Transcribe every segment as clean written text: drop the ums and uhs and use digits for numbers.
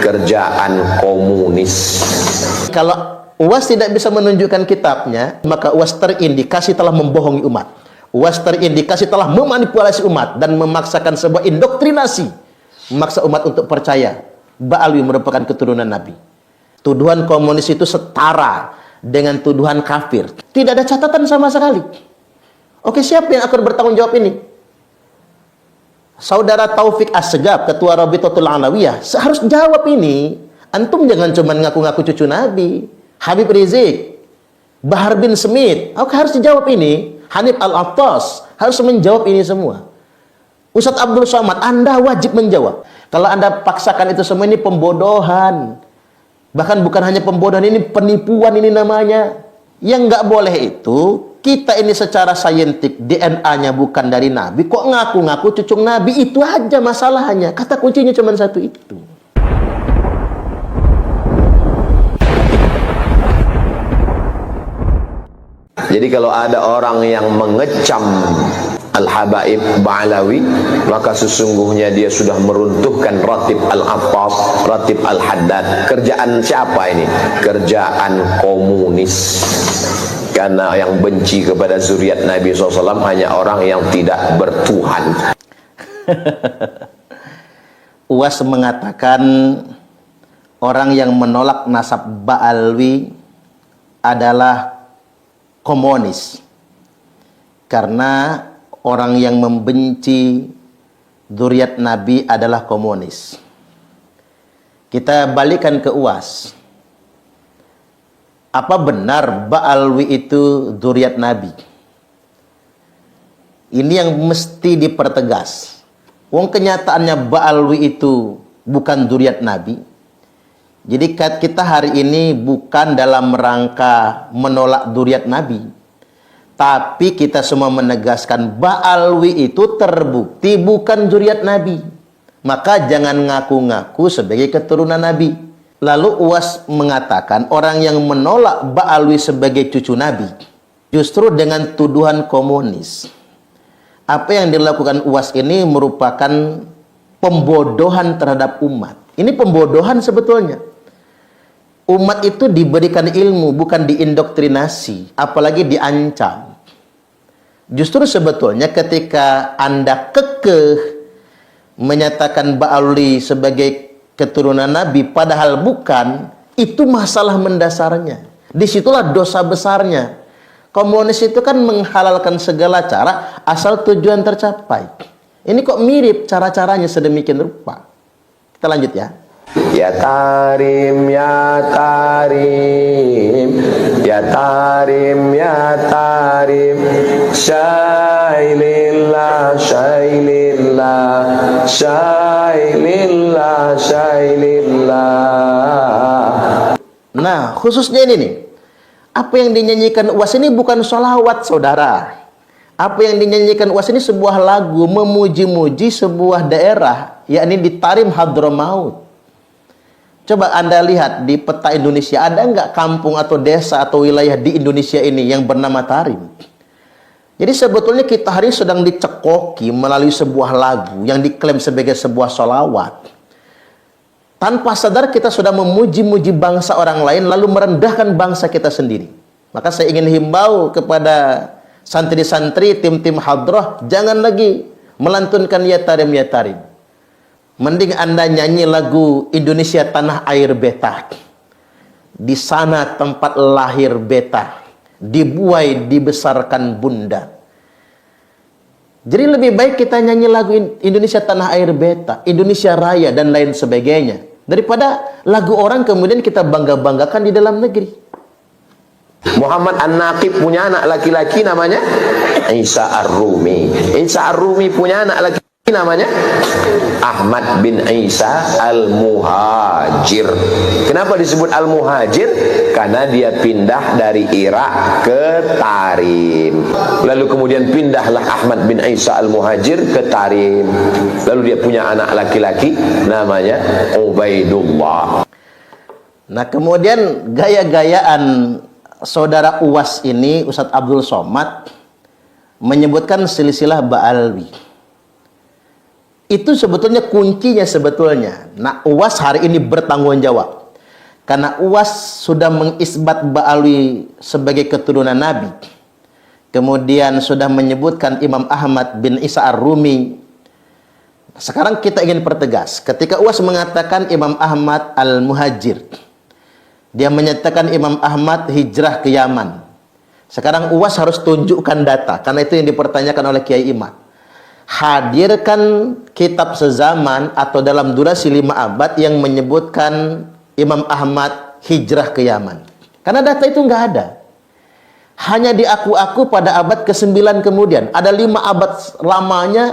kerjaan komunis. Kalau UAS tidak bisa menunjukkan kitabnya, maka UAS terindikasi telah membohongi umat. UAS terindikasi telah memanipulasi umat dan memaksakan sebuah indoktrinasi, memaksa umat untuk percaya Ba'alwi merupakan keturunan Nabi. Tuduhan komunis itu setara dengan tuduhan kafir. Tidak ada catatan sama sekali. Oke, siapa yang akan bertanggung jawab ini? Saudara Taufik Assegaf, Ketua Rabitatul Alawiyah, harus jawab ini. Antum jangan cuma ngaku-ngaku cucu Nabi. Habib Rizik, Bahar bin Smith, harus dijawab ini. Hanif Al-Attas harus menjawab ini semua. Ustadz Abdul Somad, Anda wajib menjawab. Kalau Anda paksakan itu semua, ini pembodohan. Bahkan bukan hanya pembodohan, ini penipuan ini namanya. Yang nggak boleh itu, kita ini secara saintifik DNA-nya bukan dari Nabi, kok ngaku-ngaku cucu Nabi, itu aja masalahnya. Kata kuncinya cuma satu itu. Jadi kalau ada orang yang mengecam Al-Habaib Ba'alawi, maka sesungguhnya dia sudah meruntuhkan Ratib Al-Attas, Ratib Al-Haddad. Kerjaan siapa ini? Kerjaan komunis. Karena yang benci kepada zuriat Nabi SAW hanya orang yang tidak bertuhan. UAS mengatakan orang yang menolak nasab Ba'alwi adalah komunis, karena orang yang membenci zuriat Nabi adalah komunis. Kita balikan ke UAS. Apa benar Ba'alwi itu zuriat Nabi? Ini yang mesti dipertegas. Wong kenyataannya Ba'alwi itu bukan zuriat Nabi. Jadi kita hari ini bukan dalam rangka menolak zuriat Nabi, tapi kita semua menegaskan Ba'alwi itu terbukti bukan zuriat Nabi. Maka jangan ngaku-ngaku sebagai keturunan Nabi. Lalu UAS mengatakan orang yang menolak Ba'alwi sebagai cucu Nabi justru dengan tuduhan komunis. Apa yang dilakukan UAS ini merupakan pembodohan terhadap umat. Ini pembodohan sebetulnya. Umat itu diberikan ilmu, bukan diindoktrinasi, apalagi diancam. Justru sebetulnya ketika Anda kekeh menyatakan Ba'alwi sebagai keturunan Nabi, padahal bukan, itu masalah mendasarnya. Disitulah dosa besarnya. Komunis itu kan menghalalkan segala cara asal tujuan tercapai. Ini kok mirip cara-caranya sedemikian rupa. Kita lanjut ya. Ya Tarim, ya Tarim, ya Tarim, ya Tarim, Syailillah, Syailillah, Syailillah, Syailillah. Nah, khususnya ini nih. Apa yang dinyanyikan UAS ini bukan sholawat, saudara. Apa yang dinyanyikan UAS ini sebuah lagu memuji-muji sebuah daerah, yakni di Tarim Hadramaut. Coba Anda lihat di peta Indonesia, ada nggak kampung atau desa atau wilayah di Indonesia ini yang bernama Tarim? Jadi sebetulnya kita hari ini sedang dicekoki melalui sebuah lagu yang diklaim sebagai sebuah sholawat. Tanpa sadar kita sudah memuji-muji bangsa orang lain lalu merendahkan bangsa kita sendiri. Maka saya ingin himbau kepada santri-santri, tim-tim hadrah, jangan lagi melantunkan ya Tarim, ya Tarim. Mending Anda nyanyi lagu Indonesia Tanah Air Beta. Di sana tempat lahir beta, dibuai dibesarkan bunda. Jadi lebih baik kita nyanyi lagu Indonesia Tanah Air Beta, Indonesia Raya dan lain sebagainya, daripada lagu orang kemudian kita bangga-banggakan di dalam negeri. Muhammad An-Naqib punya anak laki-laki namanya Isa Ar-Rumi. Isa Ar-Rumi punya anak laki-laki namanya Ahmad bin Isa Al-Muhajir. Kenapa disebut Al-Muhajir? Karena dia pindah dari Irak ke Tarim. Lalu kemudian pindahlah Ahmad bin Isa Al-Muhajir ke Tarim. Lalu dia punya anak laki-laki namanya Ubaidullah. Nah, kemudian gaya-gayaan saudara UAS ini, Ustadz Abdul Somad, menyebutkan silsilah Ba'alwi. Itu sebetulnya kuncinya sebetulnya. Nah, UAS hari ini bertanggung jawab. Karena UAS sudah mengisbat Ba'alwi sebagai keturunan Nabi. Kemudian sudah menyebutkan Imam Ahmad bin Isa Ar-Rumi. Sekarang kita ingin pertegas. Ketika UAS mengatakan Imam Ahmad Al-Muhajir, dia menyatakan Imam Ahmad hijrah ke Yaman. Sekarang UAS harus tunjukkan data, karena itu yang dipertanyakan oleh Kiai Imad. Hadirkan kitab sezaman atau dalam durasi 5 abad yang menyebutkan Imam Ahmad hijrah ke Yaman. Karena data itu nggak ada. Hanya diaku-aku pada abad ke-9 kemudian. Ada 5 abad lamanya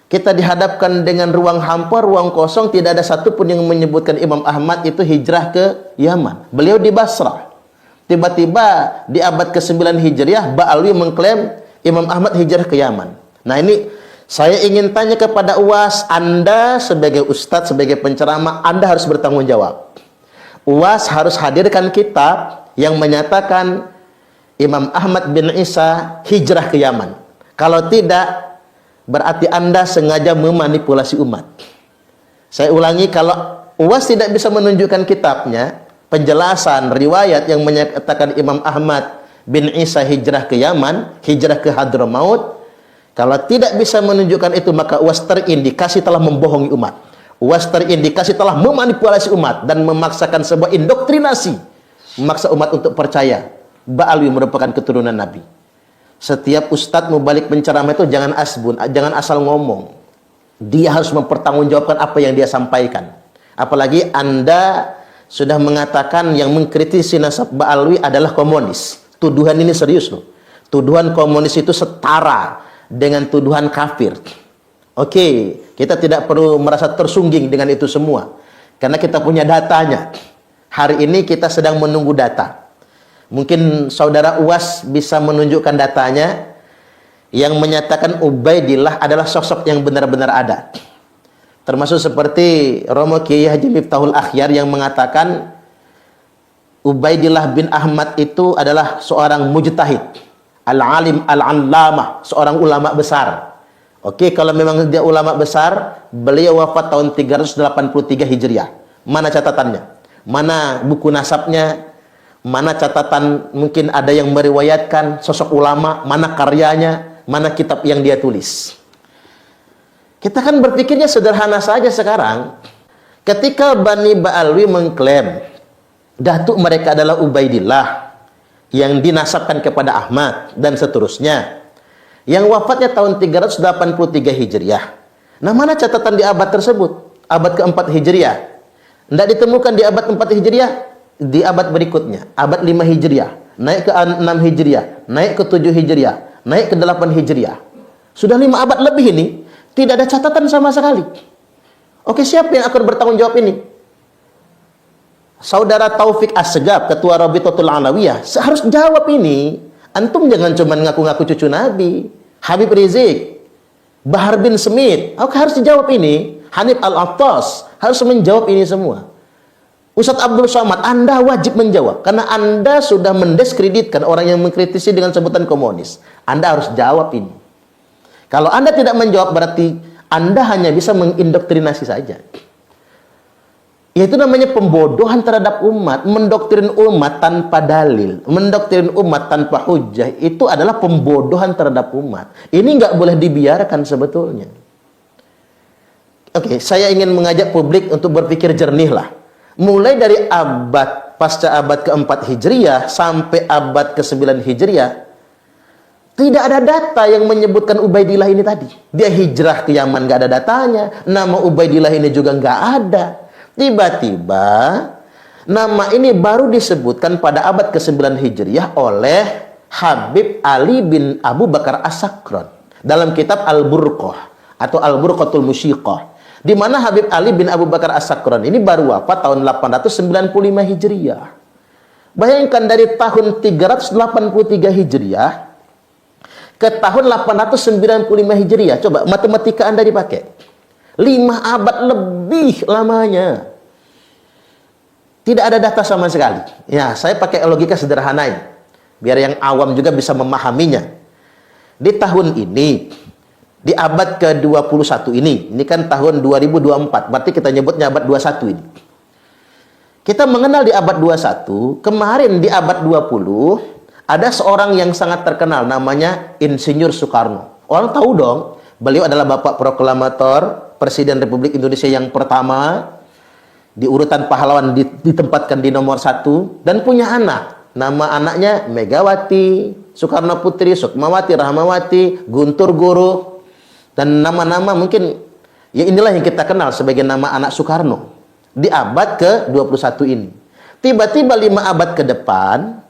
kita dihadapkan dengan ruang hampa, ruang kosong, tidak ada satupun yang menyebutkan Imam Ahmad itu hijrah ke Yaman. Beliau di Basrah. Tiba-tiba di abad ke-9 Hijriah, Ba'alwi mengklaim Imam Ahmad hijrah ke Yaman. Nah, ini saya ingin tanya kepada UAS, Anda sebagai ustadz, sebagai penceramah, Anda harus bertanggung jawab. UAS harus hadirkan kitab yang menyatakan Imam Ahmad bin Isa hijrah ke Yaman. Kalau tidak, berarti Anda sengaja memanipulasi umat. Saya ulangi, kalau UAS tidak bisa menunjukkan kitabnya, penjelasan riwayat yang menyatakan Imam Ahmad bin Isa hijrah ke Yaman, hijrah ke Hadramaut, kalau tidak bisa menunjukkan itu, maka UAS terindikasi telah membohongi umat. UAS terindikasi telah memanipulasi umat dan memaksakan sebuah indoktrinasi, memaksa umat untuk percaya Ba'alwi merupakan keturunan Nabi. Setiap ustadz mau balik penceramah itu jangan asbun, jangan asal ngomong. Dia harus mempertanggungjawabkan apa yang dia sampaikan. Apalagi Anda sudah mengatakan yang mengkritisi nasab Ba'alwi adalah komunis. Tuduhan ini serius loh. Tuduhan komunis itu setara dengan tuduhan kafir. Oke, kita tidak perlu merasa tersungging dengan itu semua, karena kita punya datanya. Hari ini kita sedang menunggu data. Mungkin saudara UAS bisa menunjukkan datanya yang menyatakan Ubaidillah adalah sosok yang benar-benar ada. Termasuk seperti Romo Kiai Haji Miftahul Akhyar yang mengatakan Ubaidillah bin Ahmad itu adalah seorang mujtahid, al-alim al-allamah, seorang ulama besar. Oke, kalau memang dia ulama besar, beliau wafat tahun 383 Hijriah. Mana catatannya? Mana buku nasabnya? Mana catatan, mungkin ada yang meriwayatkan sosok ulama, mana karyanya, mana kitab yang dia tulis. Kita kan berpikirnya sederhana saja sekarang. Ketika Bani Ba'alwi mengklaim datuk mereka adalah Ubaidillah yang dinasabkan kepada Ahmad dan seterusnya, yang wafatnya tahun 383 Hijriah. Nah, mana catatan di abad tersebut? Abad ke-4 Hijriah. Tidak ditemukan di abad 4 Hijriah. Di abad berikutnya, abad 5 Hijriah, naik ke 6 Hijriah, naik ke 7 Hijriah, naik ke 8 Hijriah. Sudah 5 abad lebih ini, tidak ada catatan sama sekali. Oke, siapa yang akan bertanggung jawab ini? Saudara Taufik Assegaf, Ketua Rabitatul Alawiyah, harus jawab ini. Antum jangan cuma ngaku-ngaku cucu Nabi. Habib Rizik, Bahar bin Smith, oke, harus dijawab ini. Hanif Al-Attas harus menjawab ini semua. Ustadz Abdul Somad, Anda wajib menjawab, karena Anda sudah mendiskreditkan orang yang mengkritisi dengan sebutan komunis. Anda harus jawab ini. Kalau Anda tidak menjawab, berarti Anda hanya bisa mengindoktrinasi saja. Itu namanya pembodohan terhadap umat. Mendoktrin umat tanpa dalil, mendoktrin umat tanpa hujah, itu adalah pembodohan terhadap umat. Ini nggak boleh dibiarkan sebetulnya. Oke, saya ingin mengajak publik untuk berpikir jernih lah. Mulai dari abad pasca abad ke-4 Hijriah sampai abad ke-9 Hijriah, tidak ada data yang menyebutkan Ubaidillah ini tadi. Dia hijrah ke Yaman, nggak ada datanya. Nama Ubaidillah ini juga nggak ada. Tiba-tiba nama ini baru disebutkan pada abad ke-9 Hijriah oleh Habib Ali bin Abu Bakar As-Sakran dalam kitab Al-Burqah atau Al-Burqatul Musyiqah, di mana Habib Ali bin Abu Bakar As-Sakran ini baru wafat tahun 895 Hijriah. Bayangkan dari tahun 383 Hijriah ke tahun 895 Hijriah. Coba matematika Anda dipakai. 5 abad lebih lamanya. Tidak ada data sama sekali. Ya, saya pakai logika sederhana ini, biar yang awam juga bisa memahaminya. Di tahun ini, di abad ke-21 ini. Ini kan tahun 2024, berarti kita nyebutnya abad 21 ini. Kita mengenal di abad 21, kemarin di abad 20, ada seorang yang sangat terkenal, namanya Insinyur Soekarno. Orang tahu dong, beliau adalah Bapak Proklamator, Presiden Republik Indonesia yang pertama, di urutan pahlawan ditempatkan di nomor 1, dan punya anak. Nama anaknya Megawati, Soekarno Putri, Sukmawati, Rahmawati, Guntur Guru, dan nama-nama mungkin, ya inilah yang kita kenal sebagai nama anak Soekarno. Di abad ke-21 ini. Tiba-tiba 5 abad ke depan,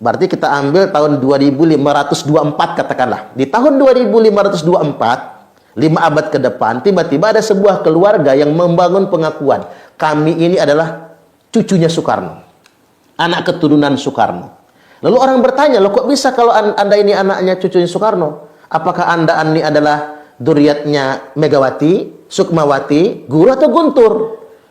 berarti kita ambil tahun 2524 katakanlah. Di tahun 2524, 5 abad ke depan, tiba-tiba ada sebuah keluarga yang membangun pengakuan. Kami ini adalah cucunya Soekarno. Anak keturunan Soekarno. Lalu orang bertanya, loh kok bisa kalau Anda ini anaknya cucunya Soekarno? Apakah Anda ini adalah duriatnya Megawati, Sukmawati, Guru atau Guntur?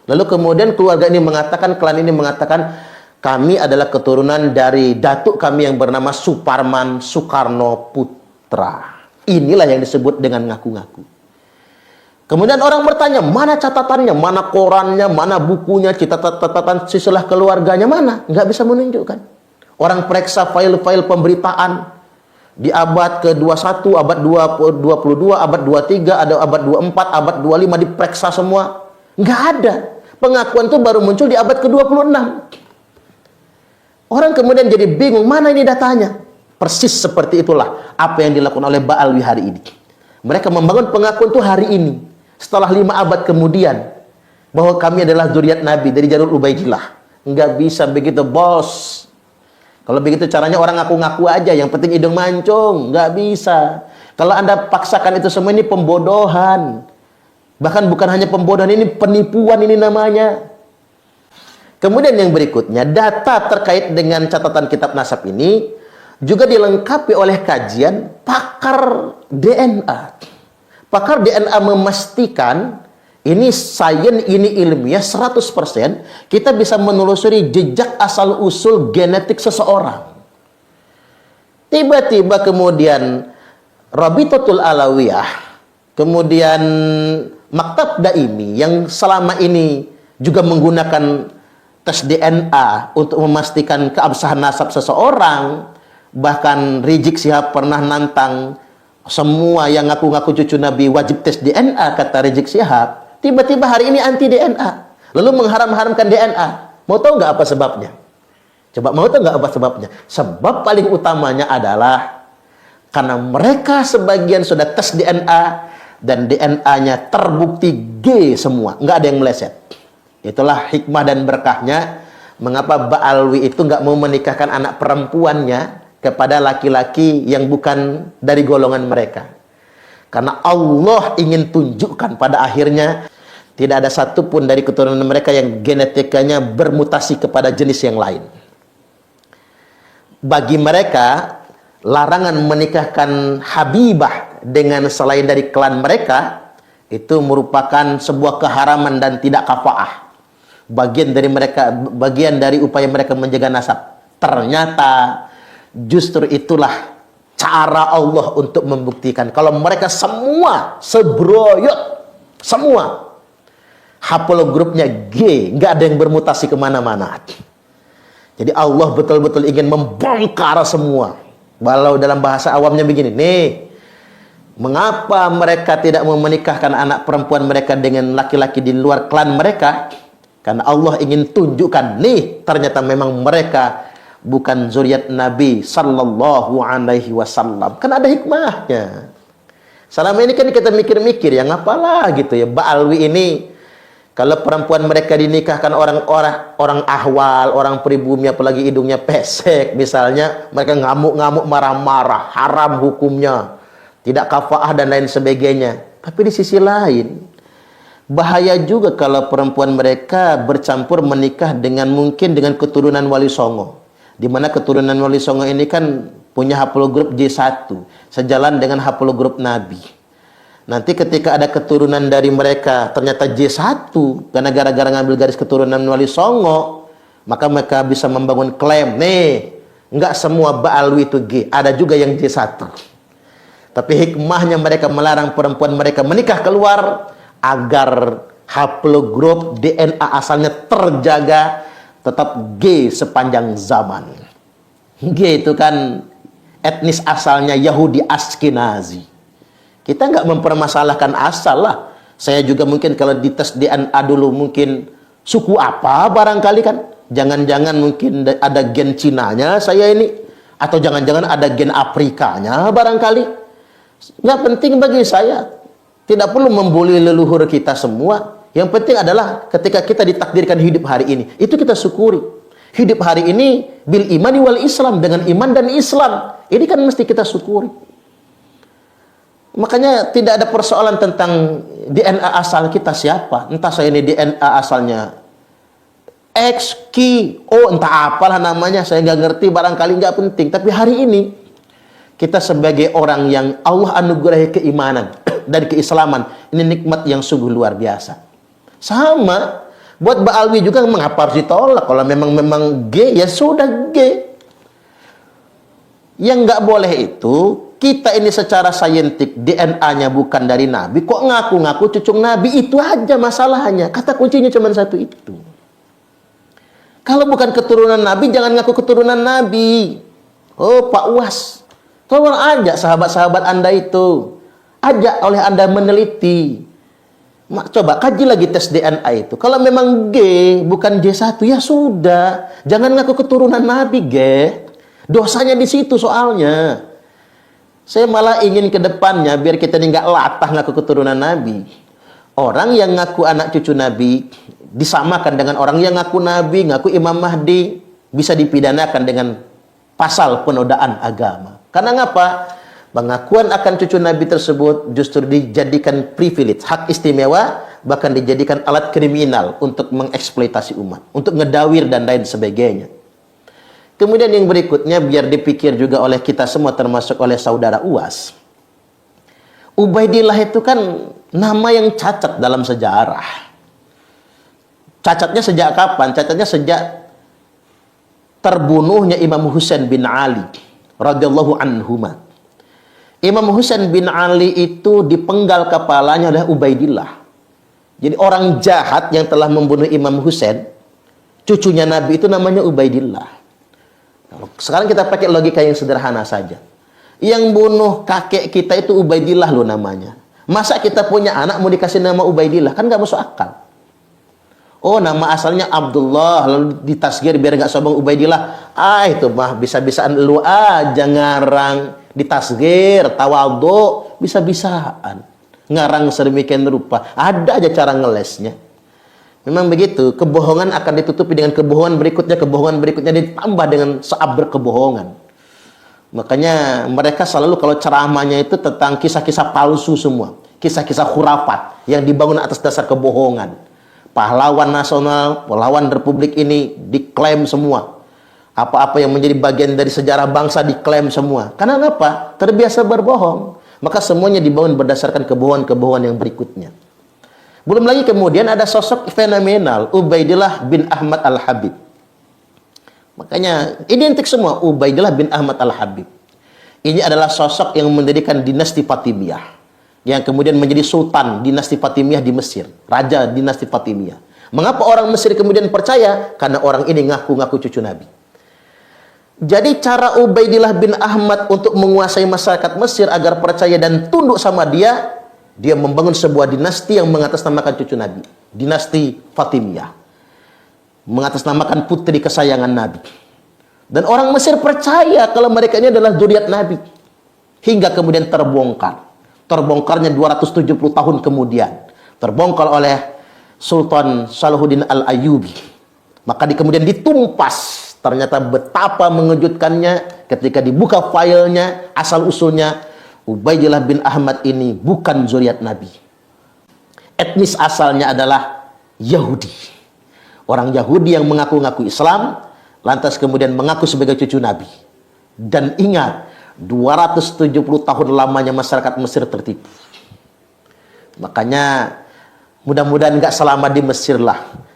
Lalu kemudian keluarga ini mengatakan, klan ini mengatakan, kami adalah keturunan dari datuk kami yang bernama Suparman Soekarno Putra. Inilah yang disebut dengan ngaku-ngaku. Kemudian orang bertanya, mana catatannya, mana korannya, mana bukunya, catatan silsilah keluarganya, mana? Nggak bisa menunjukkan. Orang periksa file-file pemberitaan di abad ke-21, abad 22, abad 23, ada abad 24, abad 25 diperiksa semua. Nggak ada. Pengakuan itu baru muncul di abad ke-26. Orang kemudian jadi bingung, mana ini datanya? Persis seperti itulah apa yang dilakukan oleh Ba'alwi hari ini. Mereka membangun pengakuan itu hari ini. Setelah 5 abad kemudian, bahwa kami adalah zuriat Nabi dari jalur Ubaidillah. Nggak bisa begitu, bos. Kalau begitu caranya orang ngaku-ngaku aja, yang penting hidung mancung. Nggak bisa. Kalau Anda paksakan itu semua, ini pembodohan. Bahkan bukan hanya pembodohan, ini penipuan ini namanya. Kemudian yang berikutnya, data terkait dengan catatan kitab nasab ini juga dilengkapi oleh kajian pakar DNA. Pakar DNA memastikan ini sains, ini ilmiah 100%, kita bisa menelusuri jejak asal-usul genetik seseorang. Tiba-tiba kemudian Rabitatul Alawiyah, kemudian Maktab Daimi yang selama ini juga menggunakan tes DNA untuk memastikan keabsahan nasab seseorang, bahkan Rizik Syihab pernah nantang semua yang ngaku-ngaku cucu Nabi wajib tes DNA, kata Rizik Syihab. Tiba-tiba hari ini anti DNA, lalu mengharam-haramkan DNA. Mau tahu nggak apa sebabnya? Coba mau tahu nggak apa sebabnya? Sebab paling utamanya adalah karena mereka sebagian sudah tes DNA dan DNA-nya terbukti G semua, nggak ada yang meleset. Itulah hikmah dan berkahnya mengapa Ba'alwi itu nggak mau menikahkan anak perempuannya kepada laki-laki yang bukan dari golongan mereka. Karena Allah ingin tunjukkan pada akhirnya tidak ada satupun dari keturunan mereka yang genetikanya bermutasi kepada jenis yang lain. Bagi mereka, larangan menikahkan Habibah dengan selain dari klan mereka itu merupakan sebuah keharaman dan tidak kafaah. Bagian dari mereka, bagian dari upaya mereka menjaga nasab. Ternyata justru itulah cara Allah untuk membuktikan kalau mereka semua sebroyot, semua haplogrupnya G, nggak ada yang bermutasi kemana-mana. Jadi Allah betul-betul ingin membongkar semua. Walau dalam bahasa awamnya begini, nih, mengapa mereka tidak mau menikahkan anak perempuan mereka dengan laki-laki di luar klan mereka? Karena Allah ingin tunjukkan, nih, ternyata memang mereka bukan zuriat Nabi sallallahu alaihi wasallam. Kan ada hikmahnya. Selama ini kan kita mikir-mikir, ya ngapalah gitu ya. Ba'alwi ini, kalau perempuan mereka dinikahkan orang ahwal, orang pribumi, apalagi hidungnya pesek misalnya, mereka ngamuk-ngamuk, marah-marah, haram hukumnya, tidak kafaah dan lain sebagainya. Tapi di sisi lain, bahaya juga kalau perempuan mereka bercampur menikah dengan mungkin dengan keturunan Wali Songo. Di mana keturunan Wali Songo ini kan punya haplogrup J1, sejalan dengan haplogrup Nabi. Nanti ketika ada keturunan dari mereka ternyata J1, karena gara-gara ngambil garis keturunan Wali Songo, maka mereka bisa membangun klaim, nih, enggak semua Ba'alwi itu G, ada juga yang J1. Tapi hikmahnya mereka melarang perempuan mereka menikah keluar agar haplogrup DNA asalnya terjaga tetap G sepanjang zaman. G itu kan etnis asalnya Yahudi Ashkenazi. Kita nggak mempermasalahkan asal lah. Saya juga mungkin kalau dites DNA dulu mungkin suku apa barangkali kan. Jangan-jangan mungkin ada gen Cinanya saya ini. Atau jangan-jangan ada gen Afrikanya barangkali. Nggak penting bagi saya. Tidak perlu membuli leluhur kita semua. Yang penting adalah ketika kita ditakdirkan hidup hari ini, itu kita syukuri. Hidup hari ini bil imani wal Islam, dengan iman dan Islam. Ini kan mesti kita syukuri. Makanya tidak ada persoalan tentang DNA asal kita siapa. Entah saya ini DNA asalnya X, Q, O, entah apalah namanya, saya nggak ngerti, barangkali nggak penting. Tapi hari ini kita sebagai orang yang Allah anugerahi keimanan dan keislaman, ini nikmat yang sungguh luar biasa. Sama buat Mbak Alwi juga, mengapa harus ditolak? Kalau memang G, ya sudah G. Yang nggak boleh itu, kita ini secara saintik DNA-nya bukan dari Nabi, kok ngaku-ngaku cucu Nabi, itu aja masalahnya. Kata kuncinya cuma satu itu. Kalau bukan keturunan Nabi, jangan ngaku keturunan Nabi. Oh, Pak Uwas, tolong ajak sahabat-sahabat Anda itu. Ajak oleh Anda meneliti. Coba kaji lagi tes DNA itu. Kalau memang G bukan J1, ya sudah. Jangan ngaku keturunan Nabi, G. Dosanya di situ soalnya. Saya malah ingin ke depannya biar kita ini nggak latah ngaku keturunan Nabi. Orang yang ngaku anak cucu Nabi disamakan dengan orang yang ngaku Nabi, ngaku Imam Mahdi, bisa dipidanakan dengan pasal penodaan agama. Karena ngapa? Pengakuan akan cucu Nabi tersebut justru dijadikan privilege, hak istimewa, bahkan dijadikan alat kriminal untuk mengeksploitasi umat, untuk ngedawir dan lain sebagainya. Kemudian yang berikutnya, biar dipikir juga oleh kita semua, termasuk oleh saudara Uwas. Ubaidillah itu kan nama yang cacat dalam sejarah. Cacatnya sejak kapan? Cacatnya sejak terbunuhnya Imam Husain bin Ali radhiyallahu anhuma. Imam Husain bin Ali itu dipenggal kepalanya oleh Ubaidillah. Jadi orang jahat yang telah membunuh Imam Husain, cucunya Nabi itu namanya Ubaidillah. Sekarang kita pakai logika yang sederhana saja. Yang bunuh kakek kita itu Ubaidillah loh namanya. Masa kita punya anak mau dikasih nama Ubaidillah? Kan nggak masuk akal. Oh, nama asalnya Abdullah, lalu ditasgir biar nggak sombong Ubaidillah. Ah, itu mah bisa-bisaan lu aja ngarang, ditasgir, tawadhu, bisa-bisaan. Ngarang sedemikian rupa. Ada aja cara ngelesnya. Memang begitu, kebohongan akan ditutupi dengan kebohongan berikutnya ditambah dengan seabrek kebohongan. Makanya mereka selalu kalau ceramahnya itu tentang kisah-kisah palsu semua. Kisah-kisah khurafat yang dibangun atas dasar kebohongan. Pahlawan nasional, pahlawan republik ini diklaim semua. Apa-apa yang menjadi bagian dari sejarah bangsa diklaim semua. Karena apa? Terbiasa berbohong. Maka semuanya dibangun berdasarkan kebohongan-kebohongan yang berikutnya. Belum lagi kemudian ada sosok fenomenal, Ubaidillah bin Ahmad al-Habib. Makanya identik semua, Ubaidillah bin Ahmad al-Habib. Ini adalah sosok yang mendirikan dinasti Fatimiyah, yang kemudian menjadi sultan dinasti Fatimiyah di Mesir, raja dinasti Fatimiyah. Mengapa orang Mesir kemudian percaya? Karena orang ini ngaku-ngaku cucu Nabi. Jadi cara Ubaidillah bin Ahmad untuk menguasai masyarakat Mesir agar percaya dan tunduk sama dia, dia membangun sebuah dinasti yang mengatasnamakan cucu Nabi, dinasti Fatimiyah, mengatasnamakan putri kesayangan Nabi. Dan orang Mesir percaya kalau mereka ini adalah zuriat Nabi, hingga kemudian terbongkarnya 270 tahun kemudian, terbongkar oleh Sultan Salahuddin Al-Ayyubi. Maka kemudian ditumpas. Ternyata betapa mengejutkannya ketika dibuka filenya, asal-usulnya Ubaidillah bin Ahmad ini bukan zuriat Nabi. Etnis asalnya adalah Yahudi. Orang Yahudi yang mengaku-ngaku Islam, lantas kemudian mengaku sebagai cucu Nabi. Dan ingat, 270 tahun lamanya masyarakat Mesir tertipu. Makanya mudah-mudahan nggak selama di Mesir lah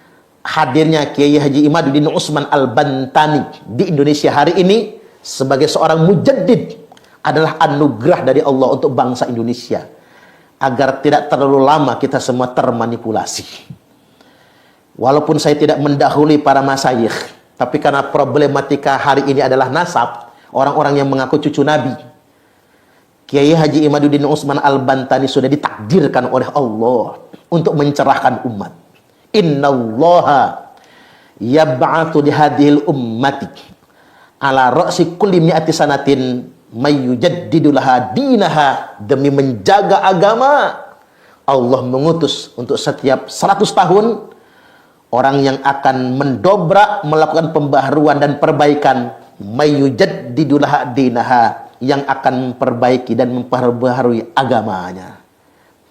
hadirnya Kiai Haji Imaduddin Utsman Al-Bantani di Indonesia hari ini sebagai seorang mujaddid, adalah anugerah dari Allah untuk bangsa Indonesia, agar tidak terlalu lama kita semua termanipulasi. Walaupun saya tidak mendahului para masyayikh, tapi karena problematika hari ini adalah nasab, orang-orang yang mengaku cucu Nabi, Kiai Haji Imaduddin Utsman Al-Bantani sudah ditakdirkan oleh Allah untuk mencerahkan umat. Innallaha yab'atsu li hadhil ummati ala ra'si kulli mi'ati sanatin may yujaddidu laha dinaha. Demi menjaga agama, Allah mengutus untuk setiap 100 tahun orang yang akan mendobrak, melakukan pembaharuan dan perbaikan, may yujaddidu laha dinaha, yang akan memperbaiki dan memperbaharui agamanya.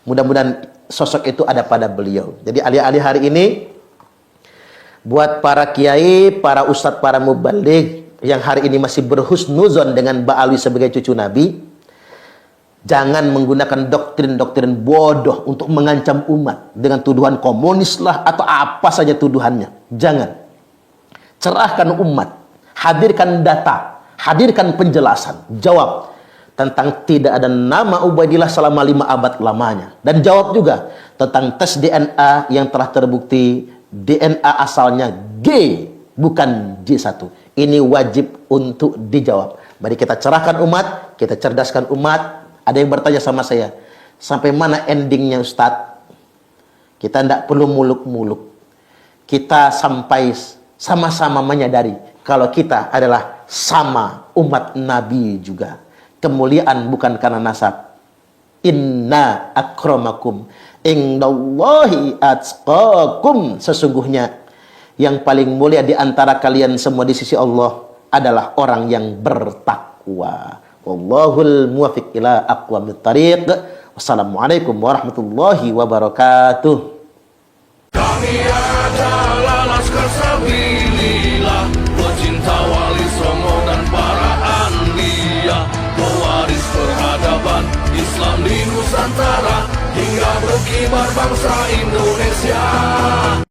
Mudah-mudahan sosok itu ada pada beliau. Jadi alih-alih hari ini buat para kiai, para ustadz, para mubaligh yang hari ini masih berhusnuzon dengan Mbak Alwi sebagai cucu Nabi, jangan menggunakan doktrin-doktrin bodoh untuk mengancam umat dengan tuduhan komunis lah atau apa saja tuduhannya. Jangan. Cerahkan umat, hadirkan data, hadirkan penjelasan, jawab tentang tidak ada nama Ubaidillah selama 5 abad lamanya. Dan jawab juga tentang tes DNA yang telah terbukti DNA asalnya G, bukan J1. Ini wajib untuk dijawab. Mari kita cerahkan umat, kita cerdaskan umat. Ada yang bertanya sama saya, sampai mana endingnya Ustadz? Kita tidak perlu muluk-muluk. Kita sampai sama-sama menyadari kalau kita adalah sama umat Nabi juga. Kemuliaan bukan karena nasab. Inna akramakum indallahi atqakum. Sesungguhnya yang paling mulia di antara kalian semua di sisi Allah adalah orang yang bertakwa. Wallahul muwaffiq ila aqwamit thariq. Wassalamualaikum warahmatullahi wabarakatuh. Kami adalah Laskar Sabilillah, pecinta Wali Songo dan para anbiya, pewaris peradaban Islam di Nusantara hingga berkibar bangsa Indonesia.